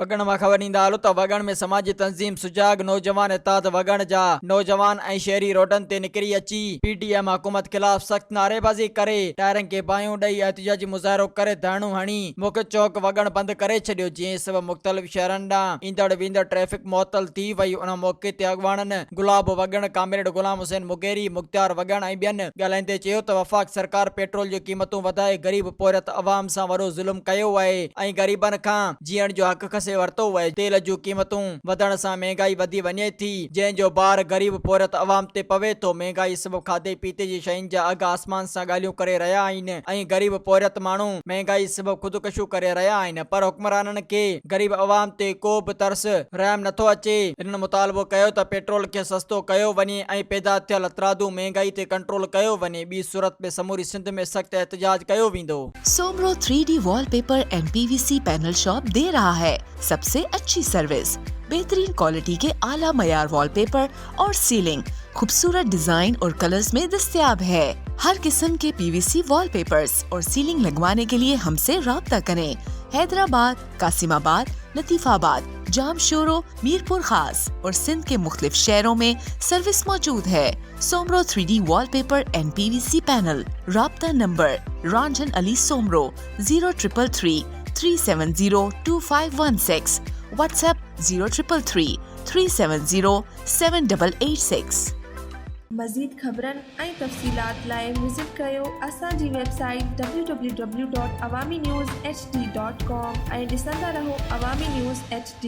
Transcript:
वगण में खबर ईंदा हलो त वगण में समाजी तंज़ीम सुजाग नौजवान इत्तेहाद वगण जा नौजवान ऐं शहरी रोडन ते निकिरी अची पीटीएम हुकूमत खिलाफ सख्त नारेबाज़ी करे टायरन के बायूं ॾेई एहतिजाजी मुज़ाहिरो करे धरणो हणी मुख्य चौक वगण बंद करे छॾियो। जीअं सबब मुख़्तलिफ़ शहरनि ॾांहुं ईंदड़ वेंदड़ ट्रैफिक मुअतल थी वई। उन मौके ते अॻवाननि गुलाब वगण, कामिरेड गुलाम हुसैन मुगेरी, मुख्तियार वगण ऐं ॿियनि ॻाल्हाईंदे चयो त वफ़ाक़ सरकार पेट्रोल जी क़ीमतूं वधाए गरीब पोरत अवाम सां वॾो ज़ुल्म कयो आहे ऐं ग़रीबनि खां जीअण जो हक़ खसे वरितो आहे। तेल जूं क़ीमतूं वधण सां महांगाई वधी वञे थी, जंहिंजो भार गरीब पोरत अवाम ते पवे थो। महांगाई सबब खाधे पीते जी शयुनि जा अघ आसमान सां ॻाल्हियूं करे रहिया आहिनि ऐं गरीब पोरत माण्हू महांगाई सबब ख़ुदकुशियूं करे रहिया आहिनि, पर हुक्मराननि खे गरीब अवाम ते को बि तरस रहम नथो अचे। हिननि मुतालबो कयो त पेट्रोल खे सस्तो कयो वञे ऐं पैदा थियल अतरादू महांगाई ते कंट्रोल कयो वञे। ॿी सूरत में समूरी सिंध में सख्त एहतजाज कयो वेंदो। Soomro 3D wallpaper and PVC panel shop दे रहा है सबसे अच्छी सर्विस, बेहतरीन क्वालिटी के आला मयार वॉलपेपर और सीलिंग खूबसूरत डिजाइन और कलर्स में दस्तयाब है। हर किस्म के PVC वॉलपेपर्स और सीलिंग लगवाने के लिए हमसे राब्ता करें। हैदराबाद, कासिमाबाद, लतीफाबाद, जामशोरो, मीरपुर खास और सिंध के मुख्तलिफ शहरों में सर्विस मौजूद है। Soomro 3D wallpaper and PVC panel. राब्ता नंबर रंजन अली सोमरो 0333 370 2516, व्हाट्सएप 0333 370 7886। मज़ीद ख़बरनि ऐं तफ़सीलात लाइ विज़िट कयो असांजी वेबसाइट www.awamiNewsHD.com ऐं ॾिसंदा रहो अवामी न्यूज़ HD।